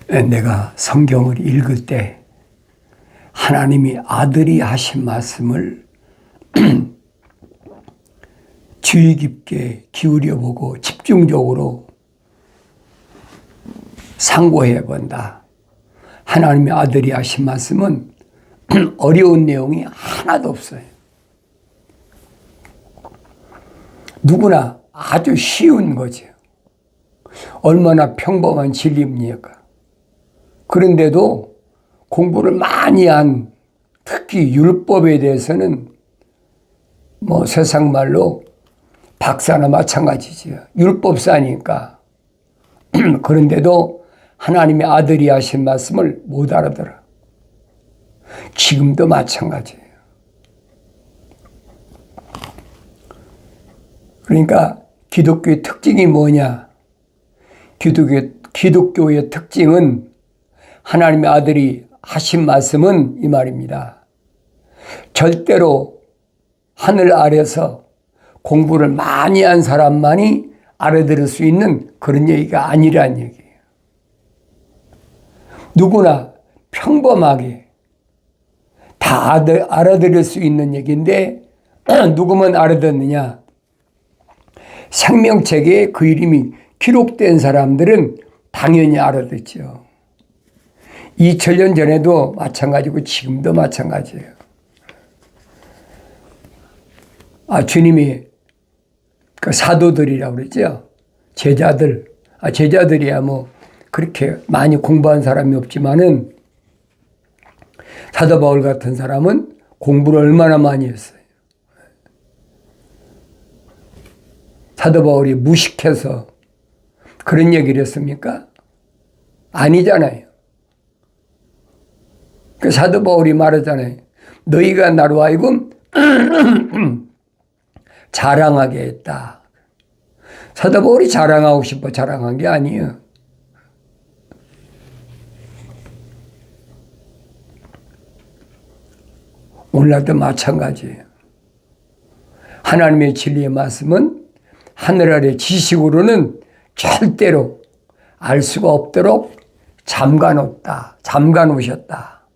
내가 성경을 읽을 때 하나님이 아들이 하신 말씀을 주의 깊게 기울여보고 집중적으로 상고해 본다. 하나님의 아들이 하신 말씀은 어려운 내용이 하나도 없어요. 누구나 아주 쉬운 거죠. 얼마나 평범한 진리입니까? 그런데도 공부를 많이 한, 특히 율법에 대해서는 뭐 세상 말로 박사나 마찬가지죠. 율법사니까. 그런데도 하나님의 아들이 하신 말씀을 못 알아들어. 지금도 마찬가지예요. 그러니까 기독교의 특징이 뭐냐? 기독교의 특징은 하나님의 아들이 하신 말씀은 이 말입니다. 절대로 하늘 아래서 공부를 많이 한 사람만이 알아들을 수 있는 그런 얘기가 아니란 얘기예요. 누구나 평범하게 다 알아들을 수 있는 얘기인데 누구만 알아듣느냐? 생명책에 그 이름이 기록된 사람들은 당연히 알아듣죠. 2000년 전에도 마찬가지고 지금도 마찬가지예요. 주님이 그 사도들이라고 그랬죠. 제자들. 제자들이야 뭐 그렇게 많이 공부한 사람이 없지만은 사도 바울 같은 사람은 공부를 얼마나 많이 했어요. 사도 바울이 무식해서 그런 얘기를 했습니까? 아니잖아요. 그 사도 바울이 말하잖아요. 너희가 나로 하여금 자랑하게 했다. 사도 바울이 자랑하고 싶어 자랑한 게 아니에요. 오늘날도 마찬가지예요. 하나님의 진리의 말씀은 하늘 아래 지식으로는 절대로 알 수가 없도록 잠가 놓으셨다.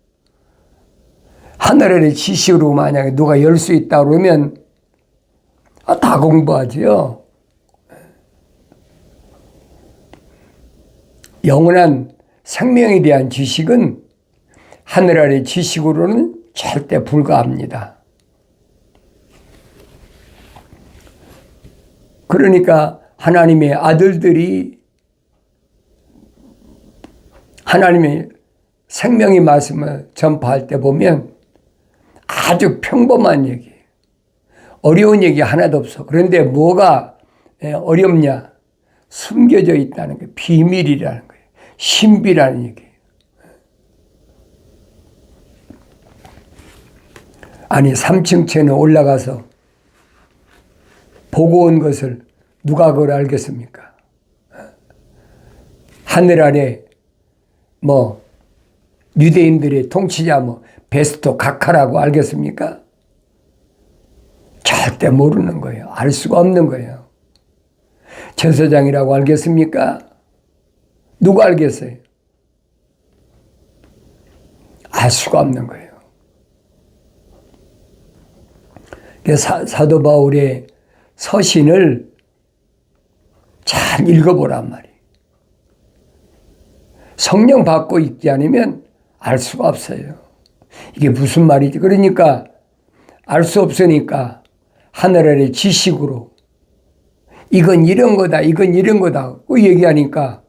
하늘 아래 지식으로 만약에 누가 열 수 있다 그러면 다 공부하지요. 영원한 생명에 대한 지식은 하늘 아래 지식으로는 절대 불가합니다. 그러니까 하나님의 아들들이 하나님의 생명의 말씀을 전파할 때 보면 아주 평범한 얘기예요. 어려운 얘기 하나도 없어. 그런데 뭐가 어렵냐? 숨겨져 있다는 거예요. 비밀이라는 거예요. 신비라는 얘기예요. 아니 3층 올라가서 보고 온 것을 누가 그걸 알겠습니까? 하늘 아래 뭐 유대인들의 통치자 뭐 베스토 각하라고 알겠습니까? 절대 모르는 거예요. 알 수가 없는 거예요. 제사장이라고 알겠습니까? 누가 알겠어요? 알 수가 없는 거예요. 사도 바울의 서신을 잘 읽어보란 말이에요. 성령 받고 읽지 않으면 알 수가 없어요. 이게 무슨 말이지? 그러니까 알 수 없으니까 하늘 아래 지식으로 이건 이런 거다, 이건 이런 거다 그 얘기하니까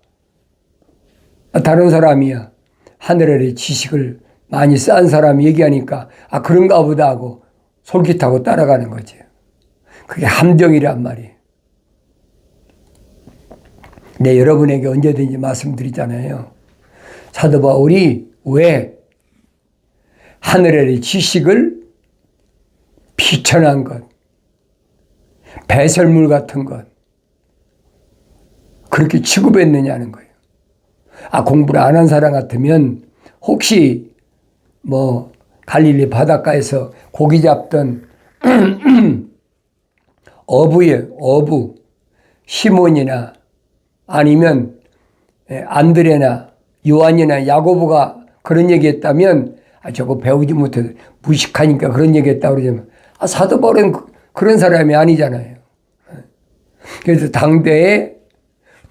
다른 사람이야 하늘 아래 지식을 많이 쌓은 사람이 얘기하니까 그런가 보다 하고 솔깃하고 따라가는 거죠. 그게 함정이란 말이에요. 네, 여러분에게 언제든지 말씀드리잖아요. 사도 바울이 왜 하늘의 지식을 비천한 것, 배설물 같은 것 그렇게 취급했느냐는 거예요. 공부를 안 한 사람 같으면 혹시 뭐 갈릴리 바닷가에서 고기 잡던 어부 시몬이나 아니면 안드레나 요한이나 야고보가 그런 얘기했다면 저거 배우지 못해서 무식하니까 그런 얘기했다고 그러지만 사도 바울은 그런 사람이 아니잖아요. 그래서 당대의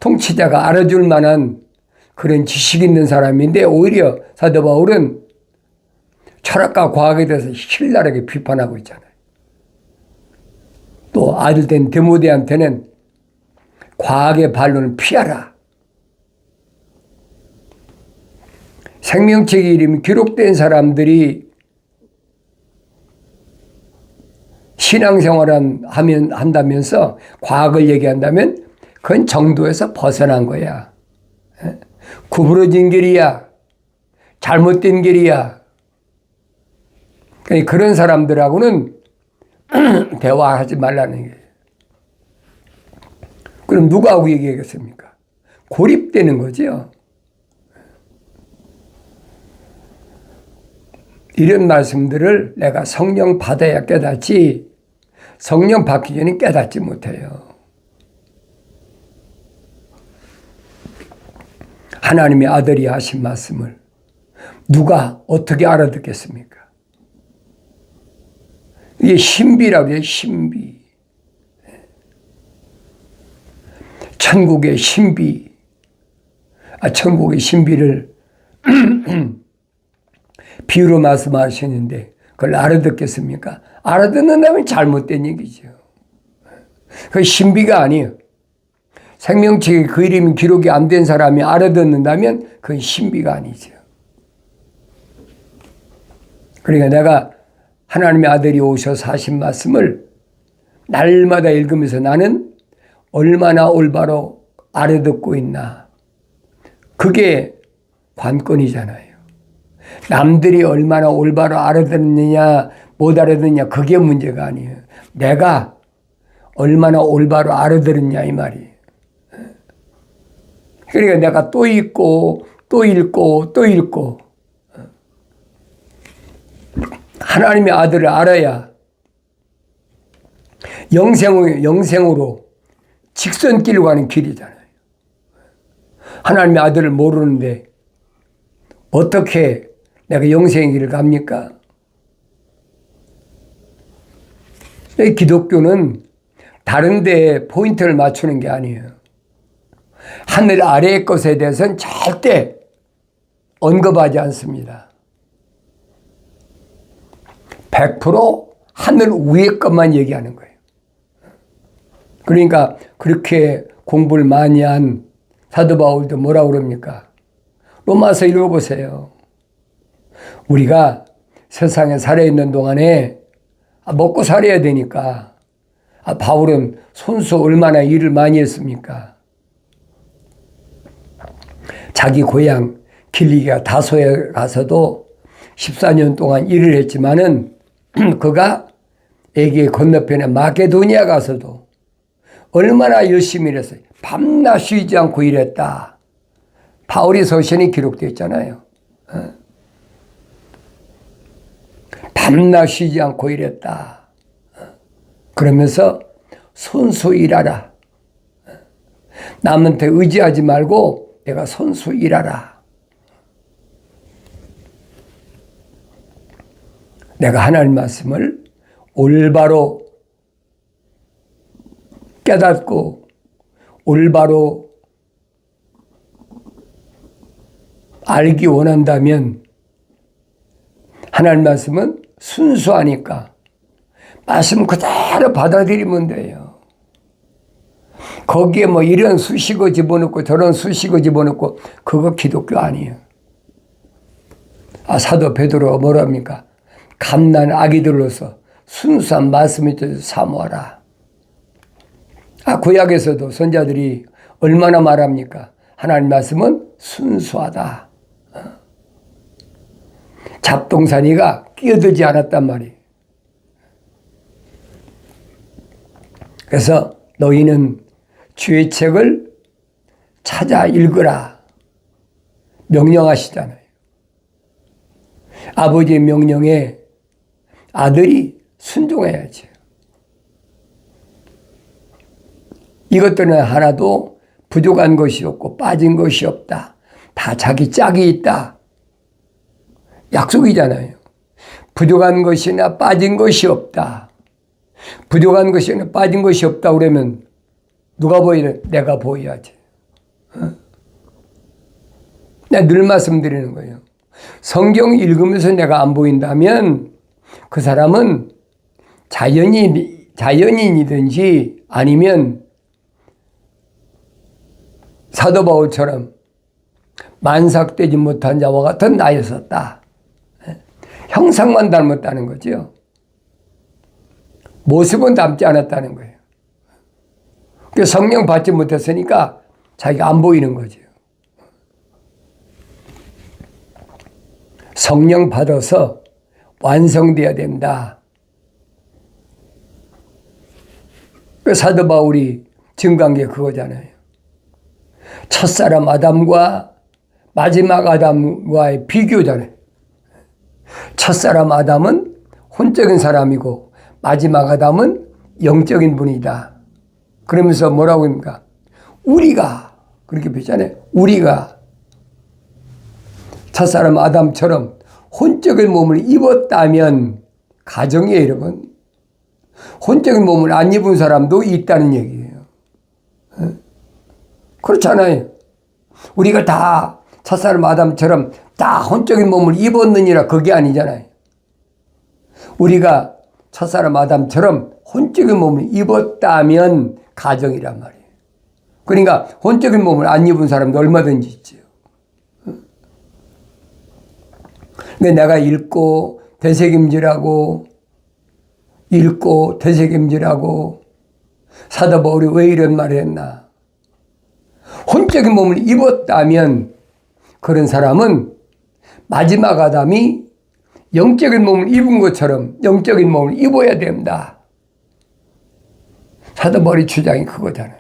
통치자가 알아줄 만한 그런 지식 있는 사람인데 오히려 사도 바울은 철학과 과학에 대해서 신랄하게 비판하고 있잖아요. 또 아들 된 디모데한테는 과학의 반론을 피하라. 생명책의 이름이 기록된 사람들이 신앙생활을 한다면서 과학을 얘기한다면 그건 정도에서 벗어난 거야. 구부러진 길이야. 잘못된 길이야. 그런 사람들하고는 대화하지 말라는 거예요. 그럼 누가 하고 얘기하겠습니까? 고립되는 거죠. 이런 말씀들을 내가 성령 받아야 깨닫지 성령 받기 전에 깨닫지 못해요. 하나님의 아들이 하신 말씀을 누가 어떻게 알아듣겠습니까? 이게 신비라고 해요. 신비. 천국의 신비. 천국의 신비를 비유로 말씀하시는데 그걸 알아듣겠습니까? 알아듣는다면 잘못된 얘기죠. 그 신비가 아니에요. 생명책에 그 이름이 기록이 안 된 사람이 알아듣는다면 그건 신비가 아니죠. 그러니까 내가 하나님의 아들이 오셔서 하신 말씀을 날마다 읽으면서 나는 얼마나 올바로 알아듣고 있나. 그게 관건이잖아요. 남들이 얼마나 올바로 알아듣느냐 못 알아듣느냐 그게 문제가 아니에요. 내가 얼마나 올바로 알아들었냐 이 말이에요. 그러니까 내가 또 읽고 또 읽고 또 읽고 하나님의 아들을 알아야 영생으로 직선길로 가는 길이잖아요. 하나님의 아들을 모르는데 어떻게 내가 영생의 길을 갑니까? 기독교는 다른 데에 포인트를 맞추는 게 아니에요. 하늘 아래의 것에 대해서는 절대 언급하지 않습니다. 100% 하늘 위의 것만 얘기하는 거예요. 그러니까 그렇게 공부를 많이 한 사도 바울도 뭐라고 그럽니까? 로마서 읽어보세요. 우리가 세상에 살아있는 동안에 먹고 살아야 되니까 바울은 손수 얼마나 일을 많이 했습니까? 자기 고향 길리기아 다소에 가서도 14년 동안 일을 했지만은 그가 에게 건너편에 마게도니아 가서도 얼마나 열심히 일했어요. 밤낮 쉬지 않고 일했다. 바울의 서신이 기록되어 있잖아요. 밤낮 쉬지 않고 일했다. 그러면서 손수 일하라. 남한테 의지하지 말고 내가 손수 일하라. 내가 하나님 말씀을 올바로 깨닫고 올바로 알기 원한다면 하나님 말씀은 순수하니까 말씀 그대로 받아들이면 돼요. 거기에 뭐 이런 수식어 집어넣고 저런 수식어 집어넣고 그거 기독교 아니에요. 사도 베드로가 뭐랍니까? 갓난 아기들로서 순수한 말씀에 대해서 사모하라. 구약에서도 선자들이 얼마나 말합니까? 하나님 말씀은 순수하다. 잡동사니가 끼어들지 않았단 말이에요. 그래서 너희는 주의 책을 찾아 읽으라 명령하시잖아요. 아버지의 명령에 아들이 순종해야지. 이것들은 하나도 부족한 것이 없고 빠진 것이 없다. 다 자기 짝이 있다. 약속이잖아요. 부족한 것이나 빠진 것이 없다. 부족한 것이나 빠진 것이 없다 그러면 누가 보여야 돼? 내가 보여야지. 내가 늘 말씀드리는 거예요. 성경 읽으면서 내가 안 보인다면 그 사람은 자연인이든지 아니면 사도 바울처럼 만삭되지 못한 자와 같은 나였었다. 형상만 닮았다는 거죠. 모습은 닮지 않았다는 거예요. 성령 받지 못했으니까 자기가 안 보이는 거죠. 성령 받아서 완성되어야 된다. 사도 바울이 증거한 게 그거잖아요. 첫사람 아담과 마지막 아담과의 비교잖아요. 첫사람 아담은 혼적인 사람이고 마지막 아담은 영적인 분이다. 그러면서 뭐라고 합니까? 우리가 그렇게 표현하잖아요. 우리가 첫사람 아담처럼 혼적인 몸을 입었다면 가정이에요, 여러분. 혼적인 몸을 안 입은 사람도 있다는 얘기예요. 그렇잖아요. 우리가 다 첫사람 아담처럼 다 혼적인 몸을 입었느니라 그게 아니잖아요. 우리가 첫사람 아담처럼 혼적인 몸을 입었다면 가정이란 말이에요. 그러니까 혼적인 몸을 안 입은 사람도 얼마든지 있지요. 내가 읽고 되새김질하고 사도 바울이 왜 이런 말을 했나? 혼적인 몸을 입었다면 그런 사람은 마지막 아담이 영적인 몸을 입은 것처럼 영적인 몸을 입어야 된다. 사도 바울의 주장이 그거잖아요.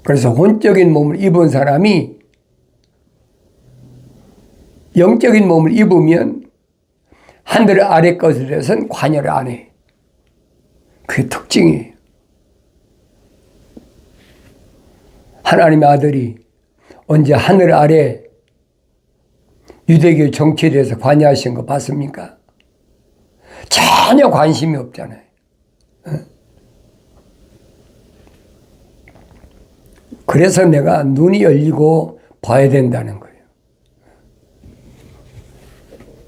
그래서 혼적인 몸을 입은 사람이 영적인 몸을 입으면 하늘 아래 것에 대해서는 관여를 안 해. 그게 특징이에요. 하나님의 아들이 언제 하늘 아래 유대교 정치에 대해서 관여하신 거 봤습니까? 전혀 관심이 없잖아요. 그래서 내가 눈이 열리고 봐야 된다는 거예요.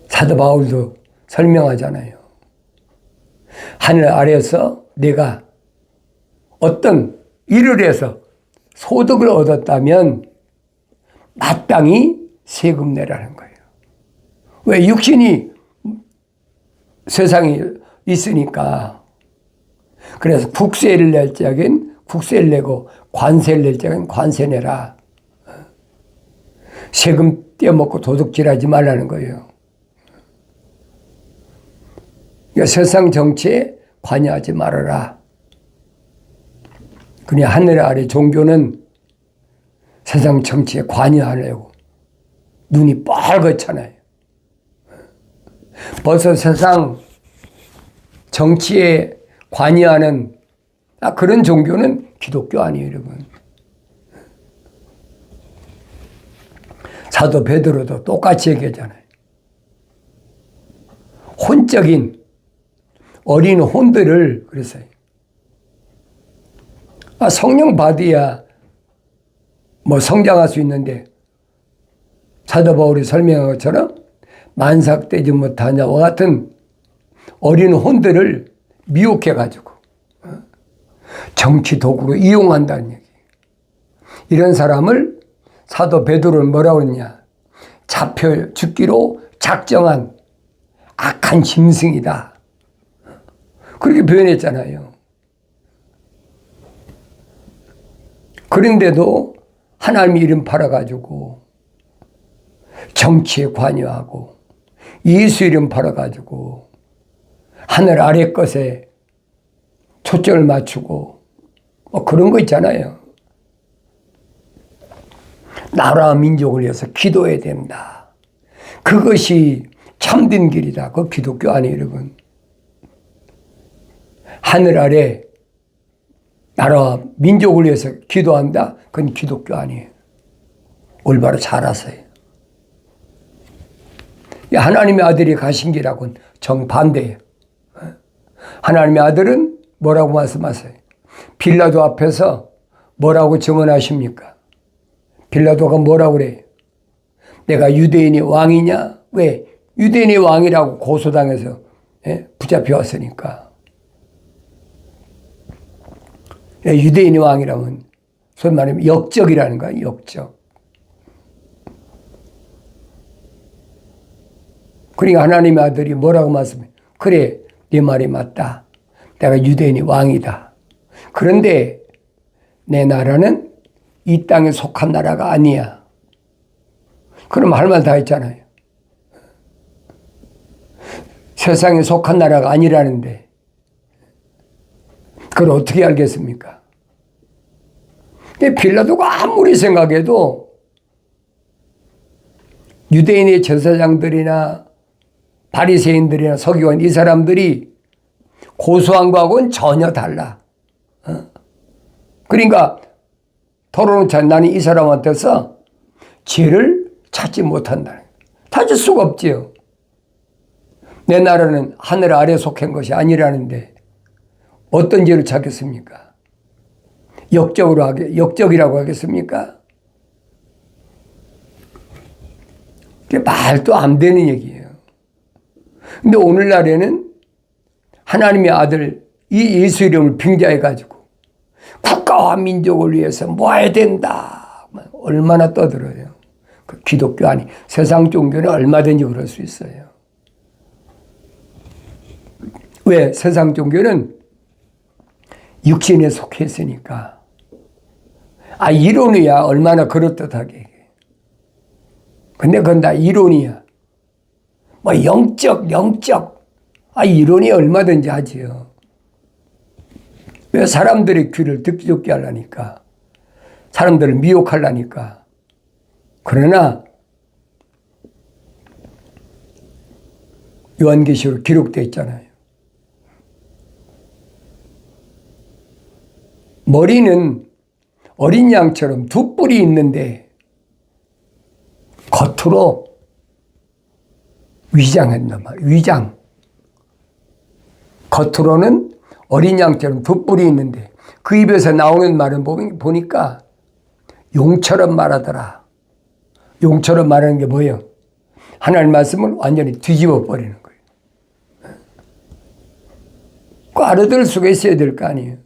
사도 바울도 설명하잖아요. 하늘 아래에서 내가 어떤 일을 해서 소득을 얻었다면 마땅히 세금 내라는 거예요. 왜? 육신이 세상에 있으니까. 그래서 국세를 낼 적엔 국세를 내고 관세를 낼 적엔 관세 내라. 세금 떼어먹고 도둑질하지 말라는 거예요. 그러니까 세상 정치에 관여하지 말아라. 그냥 하늘 아래 종교는 세상 정치에 관여하려고 눈이 빨갛잖아요. 벌써 세상 정치에 관여하는 그런 종교는 기독교 아니에요, 여러분. 사도 베드로도 똑같이 얘기하잖아요. 혼적인 어린 혼들을 그랬어요. 성령 받아야 성장할 수 있는데 사도 바울이 설명한 것처럼 만삭되지 못한 자와 같은 어린 혼들을 미혹해가지고 정치 도구로 이용한다는 얘기. 이런 사람을 사도 베드로는 뭐라고 그러냐? 잡혀 죽기로 작정한 악한 짐승이다. 그렇게 표현했잖아요. 그런데도 하나님의 이름 팔아가지고 정치에 관여하고 예수 이름 팔아가지고 하늘 아래 것에 초점을 맞추고 그런 거 있잖아요. 나라와 민족을 위해서 기도해야 된다. 그것이 참된 길이다. 그 기독교 아니에요, 여러분. 하늘 아래 나라 민족을 위해서 기도한다? 그건 기독교 아니에요. 올바로 잘 아세요. 하나님의 아들이 가신 길하고는 정반대예요. 하나님의 아들은 뭐라고 말씀하세요? 빌라도 앞에서 뭐라고 증언하십니까? 빌라도가 뭐라고 그래요? 내가 유대인의 왕이냐? 왜? 유대인의 왕이라고 고소당해서 붙잡혀왔으니까. 유대인의 왕이라면 소위 말하면 역적이라는 거야. 역적. 그러니까 하나님의 아들이 뭐라고 말씀해? 그래, 네 말이 맞다. 내가 유대인의 왕이다. 그런데 내 나라는 이 땅에 속한 나라가 아니야. 그럼 할 말 다 했잖아요. 세상에 속한 나라가 아니라는데 그걸 어떻게 알겠습니까? 근데 빌라도가 아무리 생각해도 유대인의 제사장들이나 바리새인들이나 서기관 이 사람들이 고소한 거하고는 전혀 달라. 그러니까 토론을 나는 이 사람한테서 죄를 찾지 못한다. 찾을 수가 없지요. 내 나라는 하늘 아래 속한 것이 아니라는데 어떤 죄를 찾겠습니까? 역적이라고 하겠습니까? 그게 말도 안 되는 얘기예요. 근데 오늘날에는 하나님의 아들 이 예수 이름을 빙자해가지고 국가와 민족을 위해서 모아야 된다. 얼마나 떠들어요. 그 기독교 아니 세상 종교는 얼마든지 그럴 수 있어요. 왜? 세상 종교는 육신에 속해 있으니까. 이론이야 얼마나 그럴듯하게. 근데 그건 다 이론이야. 영적. 이론이 얼마든지 하지요. 왜? 사람들의 귀를 듣기 좋게 하려니까. 사람들을 미혹하려니까. 그러나 요한계시록 기록되어 있잖아요. 머리는 어린 양처럼 두 뿔이 있는데 겉으로 위장한단 말이에요. 위장. 겉으로는 어린 양처럼 두 뿔이 있는데 그 입에서 나오는 말은 보니까 용처럼 말하더라. 용처럼 말하는 게 뭐예요? 하나님 말씀을 완전히 뒤집어 버리는 거예요. 그 알아들 수가 있어야 될 거 아니에요.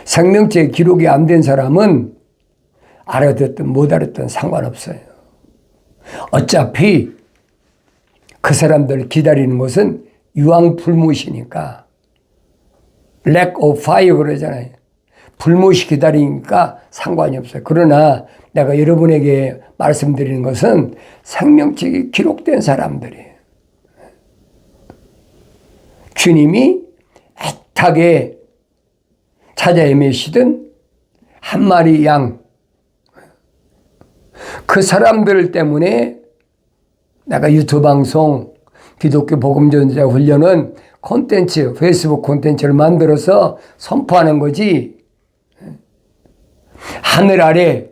생명체 기록이 안 된 사람은 알아듣든 못 알아듣든 상관없어요. 어차피 그 사람들을 기다리는 것은 유황불무시니까 lack of fire 그러잖아요. 불무시 기다리니까 상관이 없어요. 그러나 내가 여러분에게 말씀드리는 것은 생명책이 기록된 사람들이에요. 주님이 애타게 찾아 헤매시던 한 마리 양, 그 사람들 때문에 내가 유튜브 방송, 기독교 복음전자 훈련은 콘텐츠, 페이스북 콘텐츠를 만들어서 선포하는 거지, 하늘 아래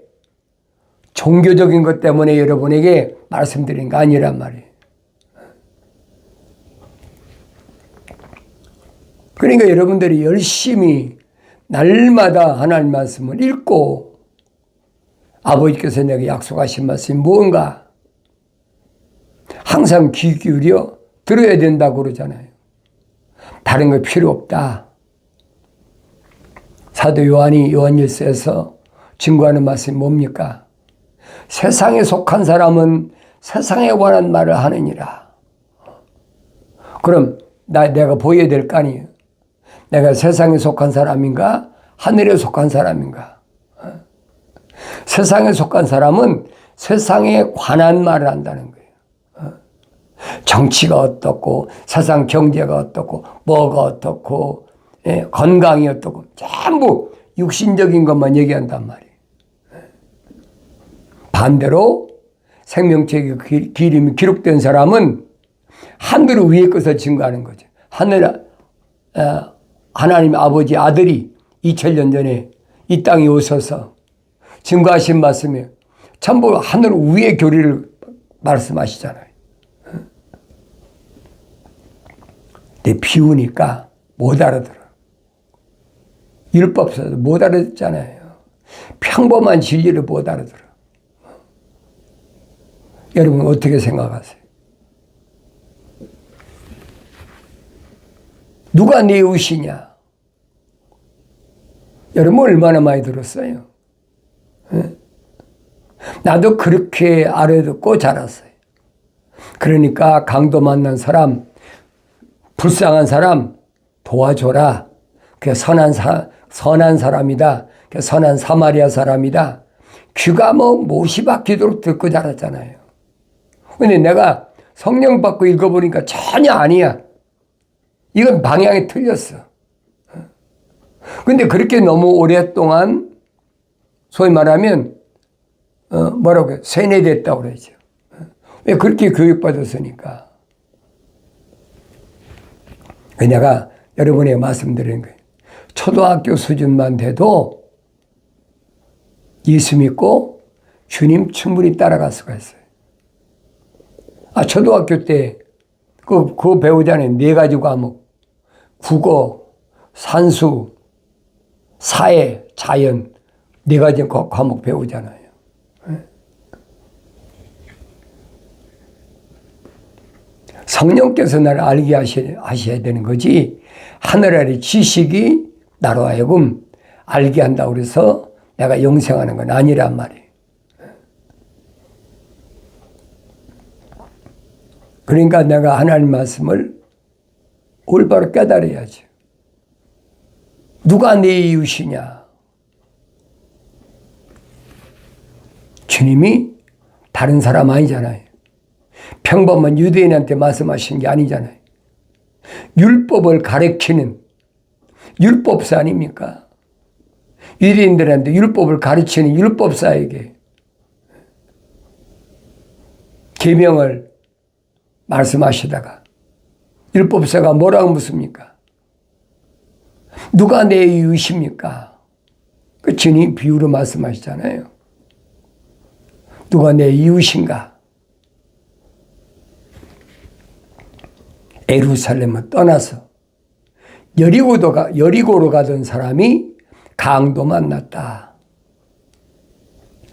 종교적인 것 때문에 여러분에게 말씀드린 거 아니란 말이에요. 그러니까 여러분들이 열심히 날마다 하나님 말씀을 읽고 아버지께서 내게 약속하신 말씀이 무언가 항상 귀 기울여 들어야 된다고 그러잖아요. 다른 거 필요 없다. 사도 요한이 요한일서에서 증거하는 말씀이 뭡니까? 세상에 속한 사람은 세상에 관한 말을 하느니라. 그럼 내가 보여야 될 거 아니에요. 내가 세상에 속한 사람인가? 하늘에 속한 사람인가? 세상에 속한 사람은 세상에 관한 말을 한다는 거예요. 정치가 어떻고, 세상 경제가 어떻고, 뭐가 어떻고, 건강이 어떻고, 전부 육신적인 것만 얘기한단 말이에요. 반대로 생명책의 기름이 기록된 사람은 하늘 위의 것을 증거하는 거죠. 하나님 아버지 아들이 2000년 전에 이 땅에 오셔서 증거하신 말씀에 전부 하늘 위의 교리를 말씀하시잖아요. 근데 비우니까 못 알아들어. 율법서도 못 알아듣잖아요. 평범한 진리를 못 알아들어. 여러분 어떻게 생각하세요? 누가 내 이웃이냐? 여러분 얼마나 많이 들었어요? 나도 그렇게 알아듣고 자랐어요. 그러니까 강도 만난 사람, 불쌍한 사람 도와줘라. 그 선한 사람이다. 그 선한 사마리아 사람이다. 귀가 못이 박히도록 듣고 자랐잖아요. 근데 내가 성령 받고 읽어보니까 전혀 아니야. 이건 방향이 틀렸어. 근데 그렇게 너무 오랫동안 소위 말하면 뭐라고 세뇌됐다고 그러죠. 왜 그렇게 교육받았으니까. 내가 여러분에게 말씀드리는 거예요. 초등학교 수준만 돼도 예수 믿고 주님 충분히 따라갈 수가 있어요. 초등학교 때 그거 배우잖아요. 4가지 과목. 국어, 산수, 사회, 자연 4가지 과목 배우잖아요. 성령께서 나를 알게 하셔야 되는 거지 하늘 아래 지식이 나로 하여금 알게 한다고 그래서 내가 영생하는 건 아니란 말이에요. 그러니까 내가 하나님 말씀을 올바로 깨달아야지. 누가 내 이웃이냐? 주님이 다른 사람 아니잖아요. 평범한 유대인한테 말씀하신 게 아니잖아요. 율법을 가르치는 율법사 아닙니까? 유대인들한테 율법을 가르치는 율법사에게 계명을 말씀하시다가 율법사가 뭐라고 묻습니까? 누가 내 이웃입니까? 그 주님 비유로 말씀하시잖아요. 누가 내 이웃인가? 예루살렘을 떠나서 여리고로 가던 사람이 강도 만났다.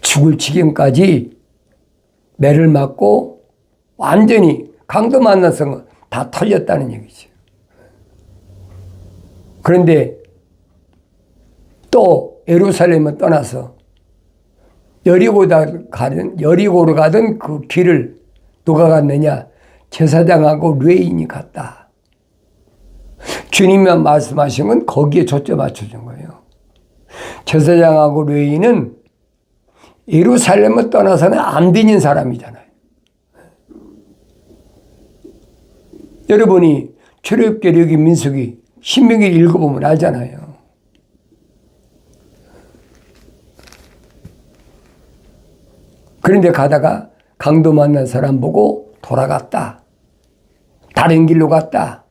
죽을 지경까지 매를 맞고 완전히 강도 만나서 다 털렸다는 얘기죠. 그런데 또 예루살렘을 떠나서 여리고로 가던 그 길을 누가 갔느냐? 제사장하고 레위인이 갔다. 주님이 말씀하신 건 거기에 초점 맞춰준 거예요. 제사장하고 레위인은 예루살렘을 떠나서는 안 되는 사람이잖아요. 여러분이 출애굽기, 민수기, 신명기 읽어보면 알잖아요. 그런데 가다가 강도 만난 사람 보고 돌아갔다. 다른 길로 갔다.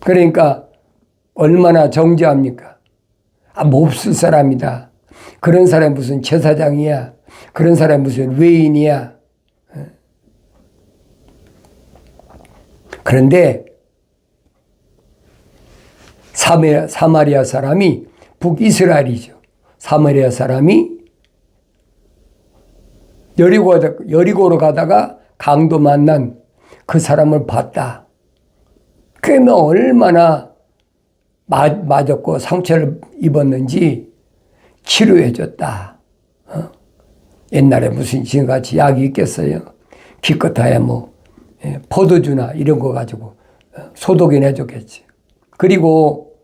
그러니까 얼마나 정죄합니까? 몹쓸 사람이다. 그런 사람이 무슨 제사장이야. 그런 사람이 무슨 레위인이야. 그런데 사마리아 사람이 북이스라엘이죠. 사마리아 사람이 여리고로 가다가 강도 만난 그 사람을 봤다. 그러면 얼마나 맞았고 상처를 입었는지 치료해줬다. 옛날에 무슨 지금같이 약이 있겠어요? 기껏해야 포도주나 이런 거 가지고 소독이나 해줬겠지. 그리고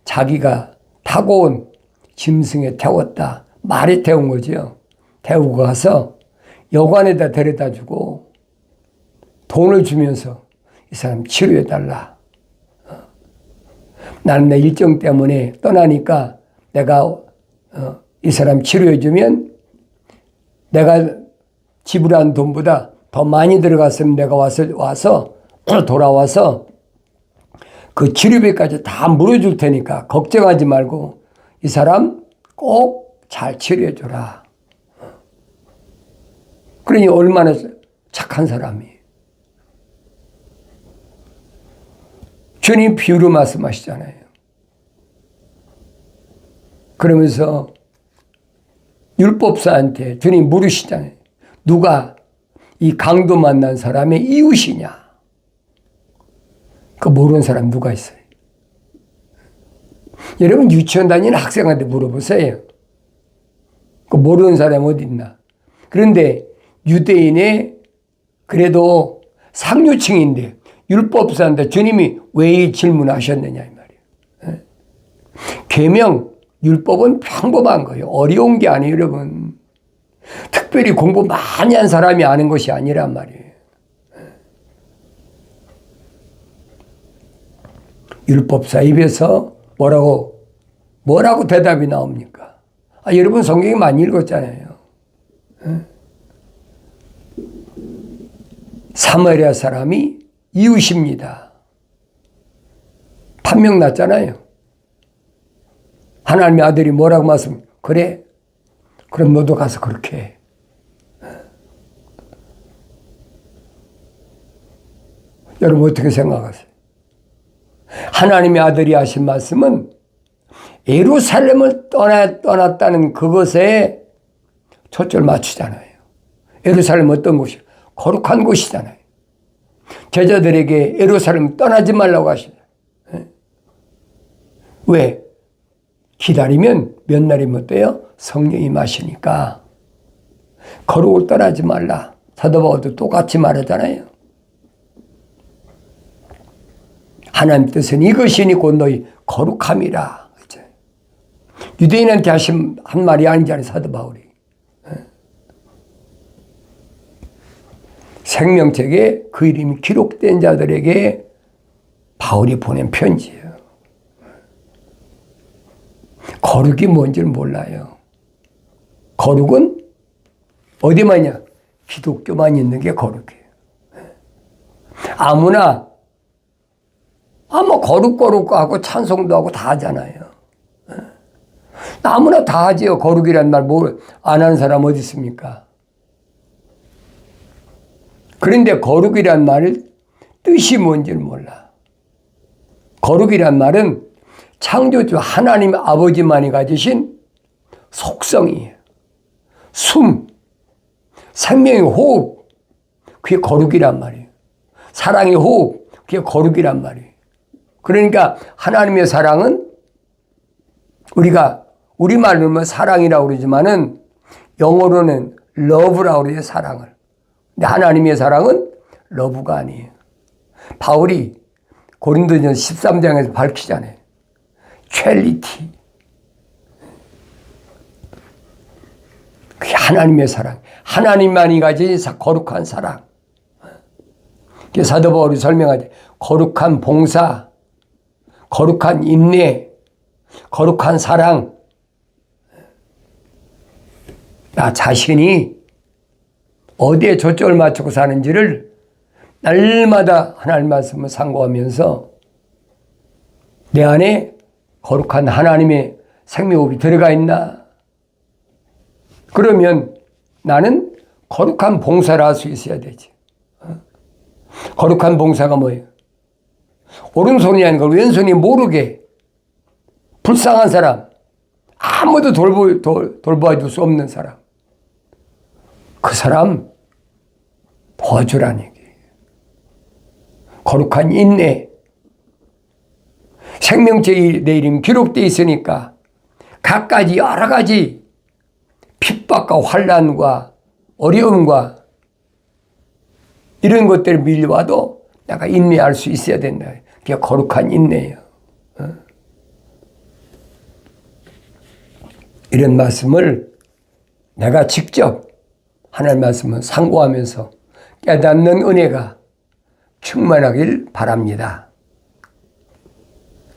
자기가 타고 온 짐승에 태웠다. 말에 태운 거죠. 태우고 가서 여관에다 데려다 주고 돈을 주면서 이 사람 치료해달라. 나는 내 일정 때문에 떠나니까 내가 이 사람 치료해주면 내가 지불한 돈보다 더 많이 들어갔으면 내가 와서 돌아와서 그 치료비까지 다 물어줄 테니까 걱정하지 말고 이 사람 꼭 잘 치료해줘라. 그러니 얼마나 착한 사람이. 주님 비유로 말씀하시잖아요. 그러면서 율법사한테 주님 물으시잖아요. 누가 이 강도 만난 사람의 이웃이냐? 그 모르는 사람 누가 있어요? 여러분 유치원 다니는 학생한테 물어보세요. 그 모르는 사람 어디 있나? 그런데 유대인의 그래도 상류층인데 율법사인데 주님이 왜 이 질문하셨느냐 이 말이에요. 계명 율법은 평범한 거예요. 어려운 게 아니에요, 여러분. 특별히 공부 많이 한 사람이 아는 것이 아니란 말이에요. 율법사 입에서 뭐라고 대답이 나옵니까? 여러분 성경이 많이 읽었잖아요. 사마리아 사람이 이웃입니다. 판명 났잖아요. 하나님의 아들이 뭐라고 말씀? 그래? 그럼 너도 가서 그렇게 해. 여러분 어떻게 생각하세요? 하나님의 아들이 하신 말씀은 예루살렘을 떠났다는 그것에 초점을 맞추잖아요. 예루살렘 어떤 곳이요? 거룩한 곳이잖아요. 제자들에게 예루살렘 떠나지 말라고 하시잖아요. 왜? 기다리면 몇 날이면 어때요? 성령이 마시니까 거룩을 떠나지 말라. 사도 바울도 똑같이 말하잖아요. 하나님 뜻은 이것이니 곧 너희 거룩함이라. 유대인한테 한 말이 아니잖아요, 사도 바울이. 생명책에 그 이름이 기록된 자들에게 바울이 보낸 편지예요. 거룩이 뭔지를 몰라요. 거룩은 어디만이야? 기독교만 있는 게 거룩이에요. 아무나 거룩 하고 찬송도 하고 다 하잖아요. 아무나 다 하지요. 거룩이란 말 안 하는 사람 어디 있습니까? 그런데 거룩이란 말을 뜻이 뭔지를 몰라. 거룩이란 말은 창조주 하나님 아버지만이 가지신 속성이에요. 숨, 생명의 호흡, 그게 거룩이란 말이에요. 사랑의 호흡, 그게 거룩이란 말이에요. 그러니까 하나님의 사랑은 우리말로는 사랑이라고 그러지만은 영어로는 love라고 그러죠, 사랑을. 근데 하나님의 사랑은 love가 아니에요. 바울이 고린도전 13장에서 밝히잖아요. charity. 그게 하나님의 사랑. 하나님만이 가진 거룩한 사랑. 사도 바울이 설명하죠. 거룩한 봉사, 거룩한 인내, 거룩한 사랑. 나 자신이 어디에 초점을 맞추고 사는지를 날마다 하나님 말씀을 상고하면서 내 안에 거룩한 하나님의 생명호흡이 들어가 있나? 그러면 나는 거룩한 봉사를 할 수 있어야 되지. 거룩한 봉사가 뭐예요? 오른손이 아닌 걸 왼손이 모르게 불쌍한 사람, 아무도 돌봐줄 수 없는 사람, 그 사람 도와주라는 얘기예요. 거룩한 인내. 생명책에 내 이름 기록되어 있으니까 갖가지 여러 가지 핍박과 환난과 어려움과 이런 것들을 밀려와도 내가 인내할 수 있어야 된다. 그게 거룩한 인내예요. 이런 말씀을 내가 직접 하나님 말씀을 상고하면서 깨닫는 은혜가 충만하길 바랍니다.